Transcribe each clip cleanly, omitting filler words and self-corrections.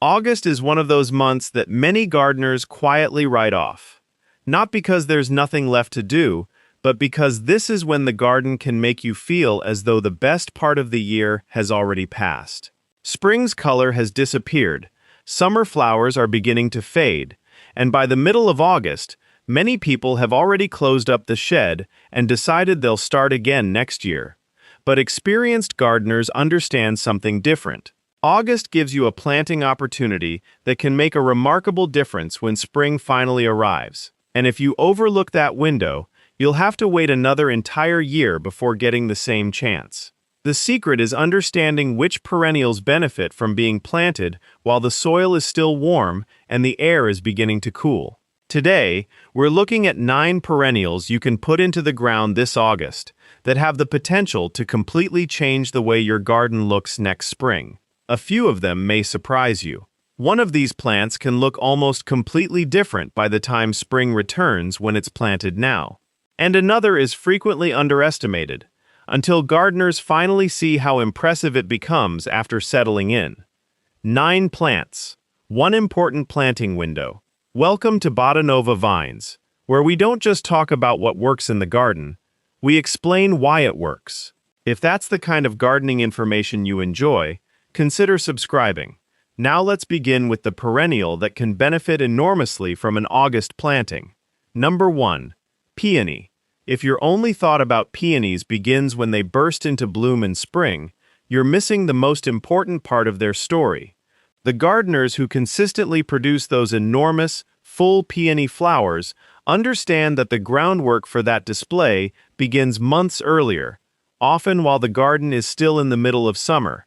August is one of those months that many gardeners quietly write off. Not because there's nothing left to do, but because this is when the garden can make you feel as though the best part of the year has already passed. Spring's color has disappeared, summer flowers are beginning to fade, and by the middle of August, many people have already closed up the shed and decided they'll start again next year. But experienced gardeners understand something different. August gives you a planting opportunity that can make a remarkable difference when spring finally arrives. And if you overlook that window, you'll have to wait another entire year before getting the same chance. The secret is understanding which perennials benefit from being planted while the soil is still warm and the air is beginning to cool. Today, we're looking at 9 perennials you can put into the ground this August that have the potential to completely change the way your garden looks next spring. A few of them may surprise you. One of these plants can look almost completely different by the time spring returns when it's planted now. And another is frequently underestimated, until gardeners finally see how impressive it becomes after settling in. 9 plants. One important planting window. Welcome to Botanova Vines, where we don't just talk about what works in the garden, we explain why it works. If that's the kind of gardening information you enjoy, consider subscribing. Now let's begin with the perennial that can benefit enormously from an August planting. Number 1. Peony. If your only thought about peonies begins when they burst into bloom in spring, you're missing the most important part of their story. The gardeners who consistently produce those enormous, full peony flowers understand that the groundwork for that display begins months earlier, often while the garden is still in the middle of summer.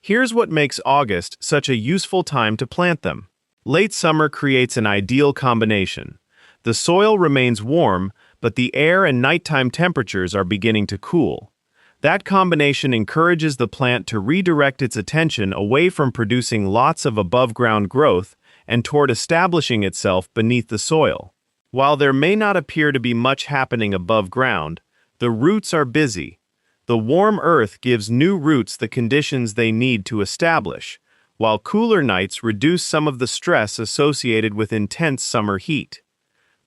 Here's what makes August such a useful time to plant them. Late summer creates an ideal combination. The soil remains warm, but the air and nighttime temperatures are beginning to cool. That combination encourages the plant to redirect its attention away from producing lots of above-ground growth and toward establishing itself beneath the soil. While there may not appear to be much happening above ground, the roots are busy. The warm earth gives new roots the conditions they need to establish, while cooler nights reduce some of the stress associated with intense summer heat.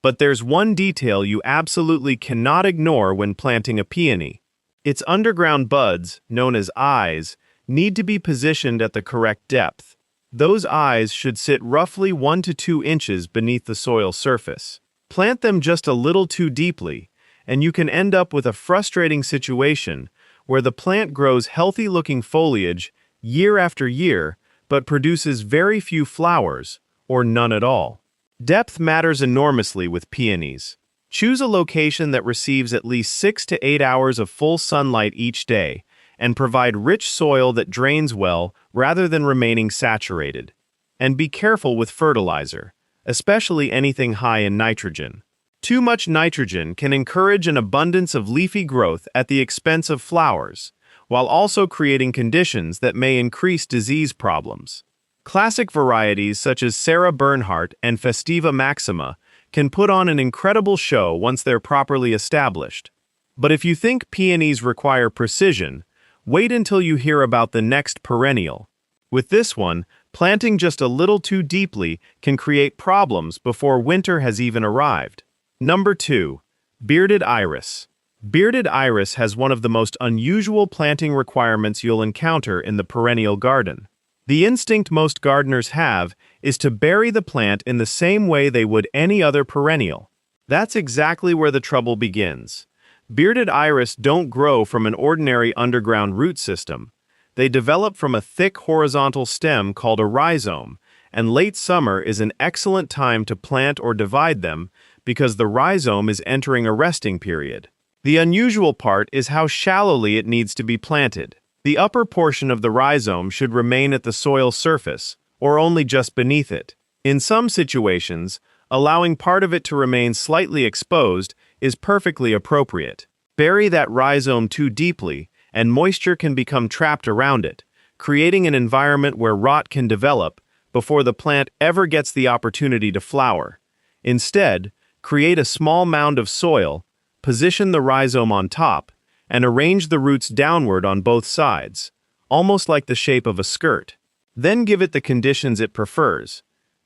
But there's one detail you absolutely cannot ignore when planting a peony. Its underground buds, known as eyes, need to be positioned at the correct depth. Those eyes should sit roughly 1 to 2 inches beneath the soil surface. Plant them just a little too deeply, and you can end up with a frustrating situation where the plant grows healthy-looking foliage year after year, but produces very few flowers, or none at all. Depth matters enormously with peonies. Choose a location that receives at least 6 to 8 hours of full sunlight each day, and provide rich soil that drains well rather than remaining saturated. And be careful with fertilizer, especially anything high in nitrogen. Too much nitrogen can encourage an abundance of leafy growth at the expense of flowers, while also creating conditions that may increase disease problems. Classic varieties such as Sarah Bernhardt and Festiva Maxima can put on an incredible show once they're properly established. But if you think peonies require precision, wait until you hear about the next perennial. With this one, planting just a little too deeply can create problems before winter has even arrived. Number 2. Bearded Iris. Bearded iris has one of the most unusual planting requirements you'll encounter in the perennial garden. The instinct most gardeners have is to bury the plant in the same way they would any other perennial. That's exactly where the trouble begins. Bearded iris don't grow from an ordinary underground root system. They develop from a thick horizontal stem called a rhizome, and late summer is an excellent time to plant or divide them because the rhizome is entering a resting period. The unusual part is how shallowly it needs to be planted. The upper portion of the rhizome should remain at the soil surface, or only just beneath it. In some situations, allowing part of it to remain slightly exposed is perfectly appropriate. Bury that rhizome too deeply, and moisture can become trapped around it, creating an environment where rot can develop before the plant ever gets the opportunity to flower. Instead, create a small mound of soil, position the rhizome on top, and arrange the roots downward on both sides, almost like the shape of a skirt. Then give it the conditions it prefers.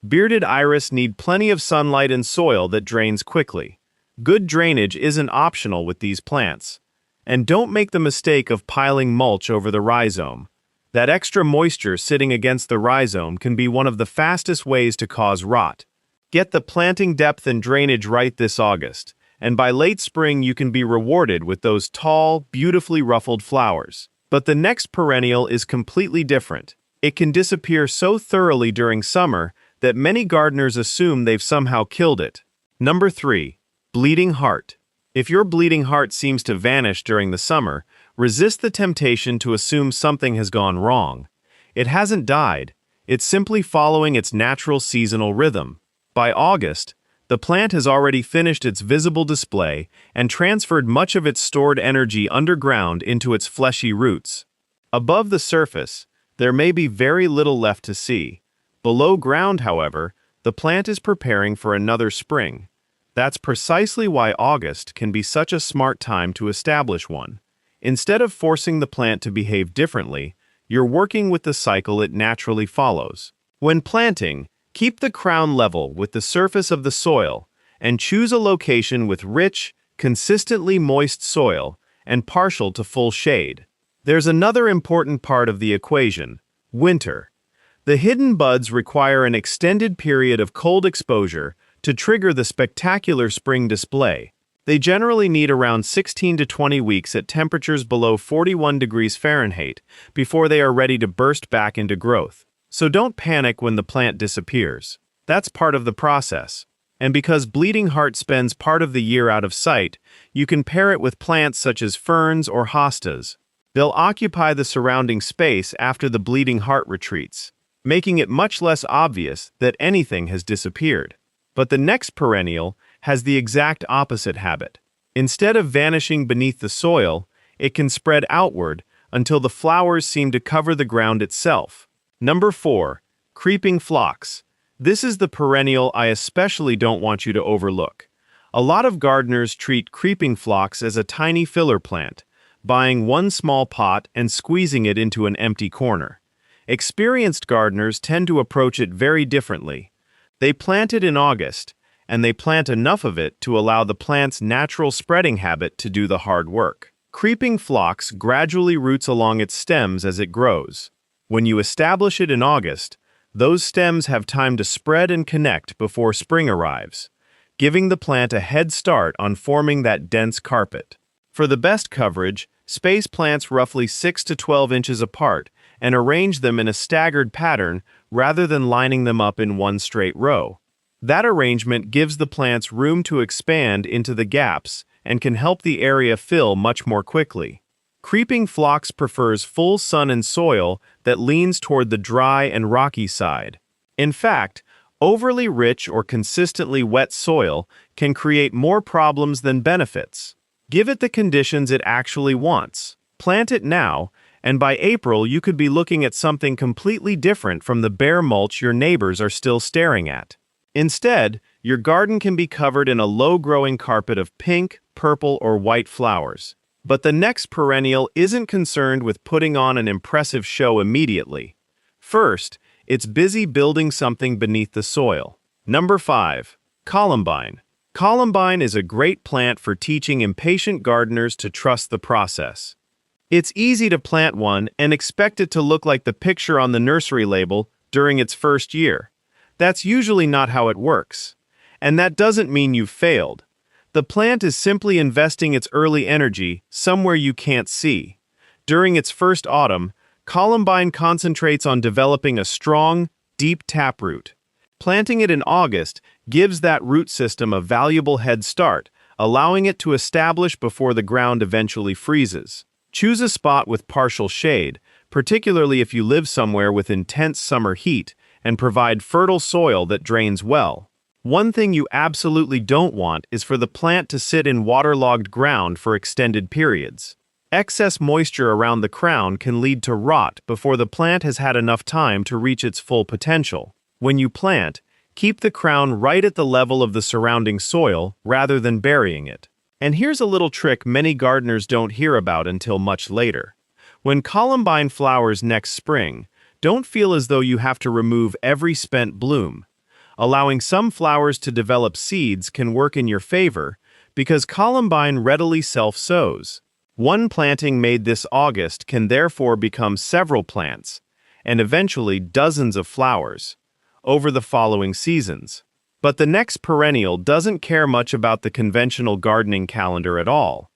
Bearded iris need plenty of sunlight and soil that drains quickly. Good drainage isn't optional with these plants. And don't make the mistake of piling mulch over the rhizome. That extra moisture sitting against the rhizome can be one of the fastest ways to cause rot. Get the planting depth and drainage right this August, and by late spring you can be rewarded with those tall, beautifully ruffled flowers. But the next perennial is completely different. It can disappear so thoroughly during summer that many gardeners assume they've somehow killed it. Number 3. Bleeding heart. If your bleeding heart seems to vanish during the summer, resist the temptation to assume something has gone wrong. It hasn't died. It's simply following its natural seasonal rhythm. By August, the plant has already finished its visible display and transferred much of its stored energy underground into its fleshy roots. Above the surface, there may be very little left to see. Below ground, however, the plant is preparing for another spring. That's precisely why August can be such a smart time to establish one. Instead of forcing the plant to behave differently, you're working with the cycle it naturally follows. When planting, keep the crown level with the surface of the soil and choose a location with rich, consistently moist soil and partial to full shade. There's another important part of the equation: winter. The hidden buds require an extended period of cold exposure to trigger the spectacular spring display. They generally need around 16 to 20 weeks at temperatures below 41 degrees Fahrenheit before they are ready to burst back into growth. So don't panic when the plant disappears. That's part of the process. And because bleeding heart spends part of the year out of sight, you can pair it with plants such as ferns or hostas. They'll occupy the surrounding space after the bleeding heart retreats, making it much less obvious that anything has disappeared. But the next perennial has the exact opposite habit. Instead of vanishing beneath the soil, it can spread outward until the flowers seem to cover the ground itself. Number 4. Creeping phlox. This is the perennial I especially don't want you to overlook. A lot of gardeners treat creeping phlox as a tiny filler plant, buying one small pot and squeezing it into an empty corner. Experienced gardeners tend to approach it very differently. They plant it in August, and they plant enough of it to allow the plant's natural spreading habit to do the hard work. Creeping phlox gradually roots along its stems as it grows. When you establish it in August, those stems have time to spread and connect before spring arrives, giving the plant a head start on forming that dense carpet. For the best coverage, space plants roughly 6 to 12 inches apart and arrange them in a staggered pattern rather than lining them up in one straight row. That arrangement gives the plants room to expand into the gaps and can help the area fill much more quickly. Creeping phlox prefers full sun and soil that leans toward the dry and rocky side. In fact, overly rich or consistently wet soil can create more problems than benefits. Give it the conditions it actually wants. Plant it now, and by April you could be looking at something completely different from the bare mulch your neighbors are still staring at. Instead, your garden can be covered in a low-growing carpet of pink, purple, or white flowers. But the next perennial isn't concerned with putting on an impressive show immediately. First, it's busy building something beneath the soil. Number 5. Columbine. Columbine is a great plant for teaching impatient gardeners to trust the process. It's easy to plant one and expect it to look like the picture on the nursery label during its first year. That's usually not how it works. And that doesn't mean you've failed. The plant is simply investing its early energy somewhere you can't see. During its first autumn, Columbine concentrates on developing a strong, deep taproot. Planting it in August gives that root system a valuable head start, allowing it to establish before the ground eventually freezes. Choose a spot with partial shade, particularly if you live somewhere with intense summer heat, and provide fertile soil that drains well. One thing you absolutely don't want is for the plant to sit in waterlogged ground for extended periods. Excess moisture around the crown can lead to rot before the plant has had enough time to reach its full potential. When you plant, keep the crown right at the level of the surrounding soil rather than burying it. And here's a little trick many gardeners don't hear about until much later. When columbine flowers next spring, Don't feel as though you have to remove every spent bloom. Allowing some flowers to develop seeds can work in your favor because columbine readily self-sows. One planting made this August can therefore become several plants, and eventually dozens of flowers, over the following seasons. But the next perennial doesn't care much about the conventional gardening calendar at all.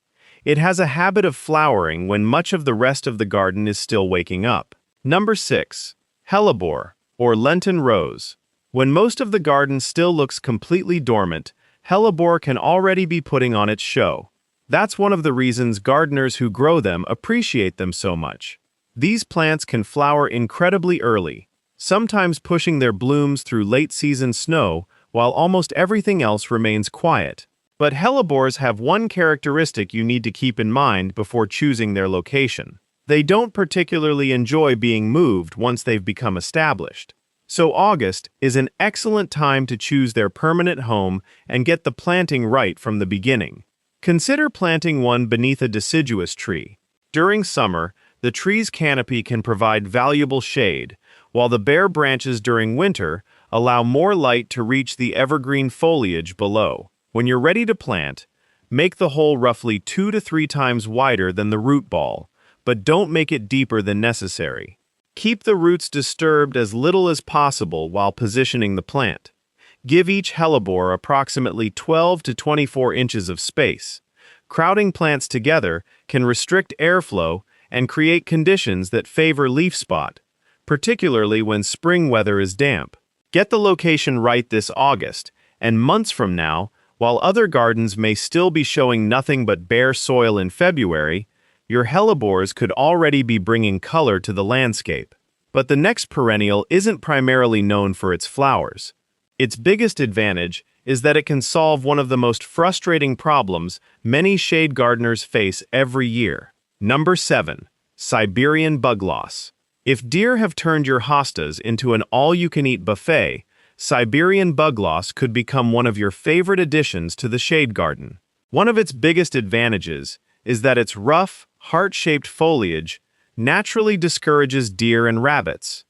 It has a habit of flowering when much of the rest of the garden is still waking up. Number 6. Hellebore, or Lenten Rose. When most of the garden still looks completely dormant, hellebore can already be putting on its show. That's one of the reasons gardeners who grow them appreciate them so much. These plants can flower incredibly early, sometimes pushing their blooms through late-season snow while almost everything else remains quiet. But hellebores have one characteristic you need to keep in mind before choosing their location. They don't particularly enjoy being moved once they've become established. So August is an excellent time to choose their permanent home and get the planting right from the beginning. Consider planting one beneath a deciduous tree. During summer, the tree's canopy can provide valuable shade, while the bare branches during winter allow more light to reach the evergreen foliage below. When you're ready to plant, make the hole roughly 2 to 3 times wider than the root ball, but don't make it deeper than necessary. Keep the roots disturbed as little as possible while positioning the plant. Give each hellebore approximately 12 to 24 inches of space. Crowding plants together can restrict airflow and create conditions that favor leaf spot, particularly when spring weather is damp. Get the location right this August, and months from now, while other gardens may still be showing nothing but bare soil in February, your hellebores could already be bringing color to the landscape. But the next perennial isn't primarily known for its flowers. Its biggest advantage is that it can solve one of the most frustrating problems many shade gardeners face every year. Number 7. Siberian bug loss. If deer have turned your hostas into an all-you-can-eat buffet, Siberian bug loss could become one of your favorite additions to the shade garden. One of its biggest advantages is that its rough, heart-shaped foliage naturally discourages deer and rabbits.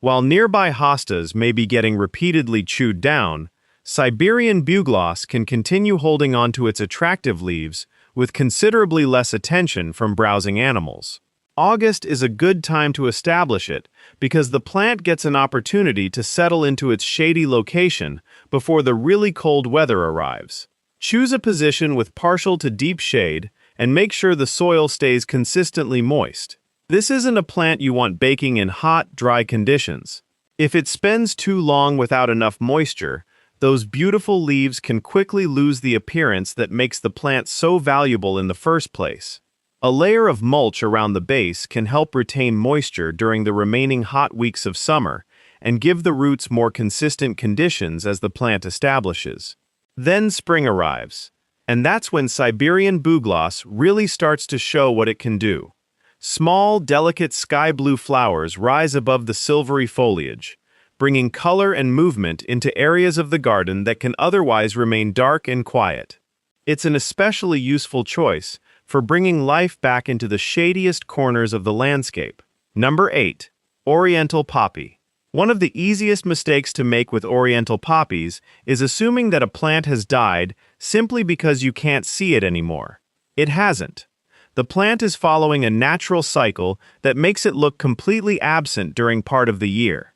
While nearby hostas may be getting repeatedly chewed down, Siberian bugloss can continue holding on to its attractive leaves with considerably less attention from browsing animals. August is a good time to establish it because the plant gets an opportunity to settle into its shady location before the really cold weather arrives. Choose a position with partial to deep shade and make sure the soil stays consistently moist. This isn't a plant you want baking in hot, dry conditions. If it spends too long without enough moisture, those beautiful leaves can quickly lose the appearance that makes the plant so valuable in the first place. A layer of mulch around the base can help retain moisture during the remaining hot weeks of summer and give the roots more consistent conditions as the plant establishes. Then spring arrives, and that's when Siberian bugloss really starts to show what it can do. Small, delicate sky blue flowers rise above the silvery foliage, bringing color and movement into areas of the garden that can otherwise remain dark and quiet. It's an especially useful choice for bringing life back into the shadiest corners of the landscape. Number 8. Oriental Poppy. One of the easiest mistakes to make with oriental poppies is assuming that a plant has died simply because you can't see it anymore. It hasn't. The plant is following a natural cycle that makes it look completely absent during part of the year.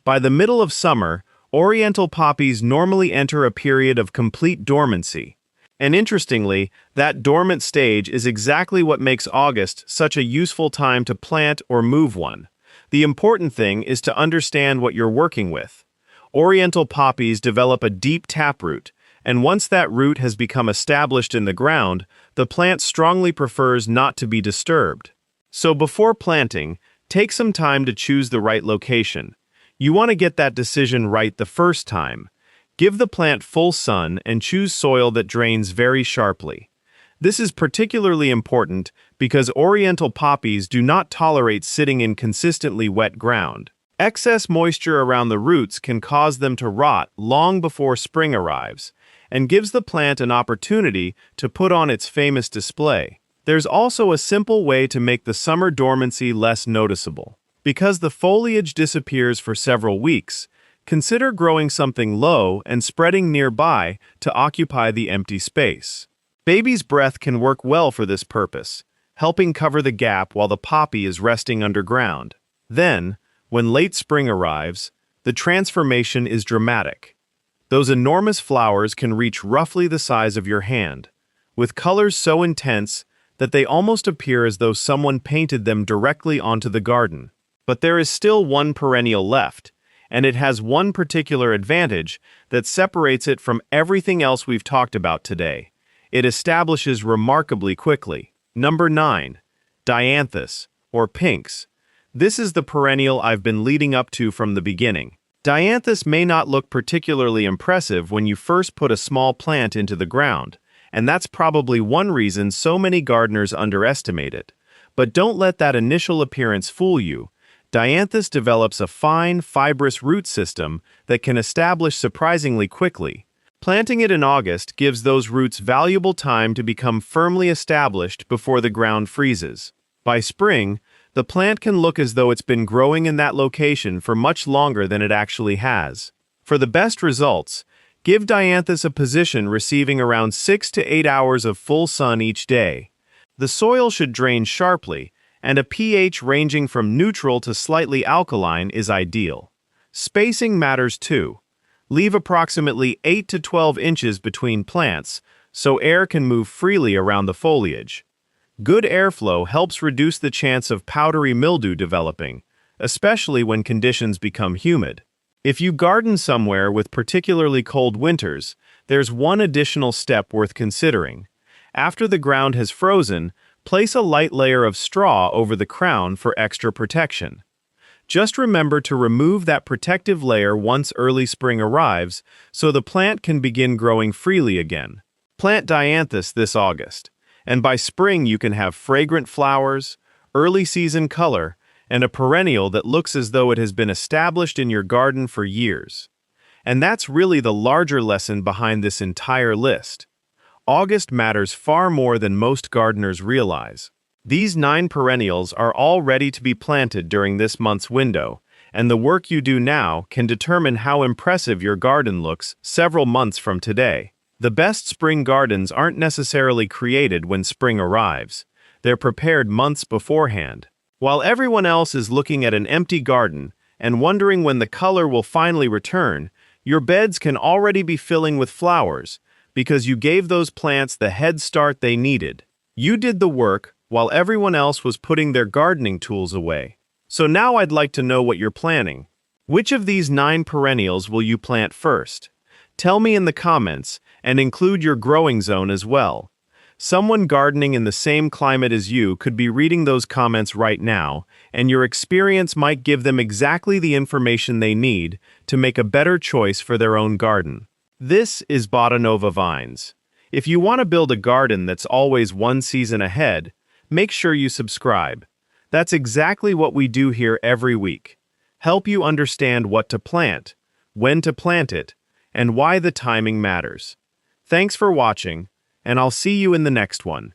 By the middle of summer, oriental poppies normally enter a period of complete dormancy. And interestingly, that dormant stage is exactly what makes August such a useful time to plant or move one. The important thing is to understand what you're working with. Oriental poppies develop a deep taproot, and once that root has become established in the ground, the plant strongly prefers not to be disturbed. So before planting, take some time to choose the right location. You want to get that decision right the first time. Give the plant full sun and choose soil that drains very sharply. This is particularly important because oriental poppies do not tolerate sitting in consistently wet ground. Excess moisture around the roots can cause them to rot long before spring arrives, and gives the plant an opportunity to put on its famous display. There's also a simple way to make the summer dormancy less noticeable. Because the foliage disappears for several weeks, consider growing something low and spreading nearby to occupy the empty space. Baby's breath can work well for this purpose, helping cover the gap while the poppy is resting underground. Then, when late spring arrives, the transformation is dramatic. Those enormous flowers can reach roughly the size of your hand, with colors so intense that they almost appear as though someone painted them directly onto the garden. But there is still one perennial left, and it has one particular advantage that separates it from everything else we've talked about today. It establishes remarkably quickly. Number 9. Dianthus, or pinks. This is the perennial I've been leading up to from the beginning. Dianthus may not look particularly impressive when you first put a small plant into the ground, and that's probably one reason so many gardeners underestimate it. But don't let that initial appearance fool you. Dianthus develops a fine, fibrous root system that can establish surprisingly quickly. Planting it in August gives those roots valuable time to become firmly established before the ground freezes. By spring, the plant can look as though it's been growing in that location for much longer than it actually has. For the best results, give Dianthus a position receiving around 6 to 8 hours of full sun each day. The soil should drain sharply, and a pH ranging from neutral to slightly alkaline is ideal. Spacing matters too. Leave approximately 8 to 12 inches between plants so air can move freely around the foliage. Good airflow helps reduce the chance of powdery mildew developing, especially when conditions become humid. If you garden somewhere with particularly cold winters, there's one additional step worth considering. After the ground has frozen, place a light layer of straw over the crown for extra protection. Just remember to remove that protective layer once early spring arrives so the plant can begin growing freely again. Plant Dianthus this August, and by spring you can have fragrant flowers, early season color, and a perennial that looks as though it has been established in your garden for years. And that's really the larger lesson behind this entire list. August matters far more than most gardeners realize. These 9 perennials are all ready to be planted during this month's window, and the work you do now can determine how impressive your garden looks several months from today. The best spring gardens aren't necessarily created when spring arrives. They're prepared months beforehand. While everyone else is looking at an empty garden and wondering when the color will finally return, your beds can already be filling with flowers because you gave those plants the head start they needed. You did the work while everyone else was putting their gardening tools away. So now I'd like to know what you're planning. Which of these 9 perennials will you plant first? Tell me in the comments and include your growing zone as well. Someone gardening in the same climate as you could be reading those comments right now, and your experience might give them exactly the information they need to make a better choice for their own garden. This is Botanova Vines. If you want to build a garden that's always one season ahead, make sure you subscribe. That's exactly what we do here every week. Help you understand what to plant, when to plant it, and why the timing matters. Thanks for watching, and I'll see you in the next one.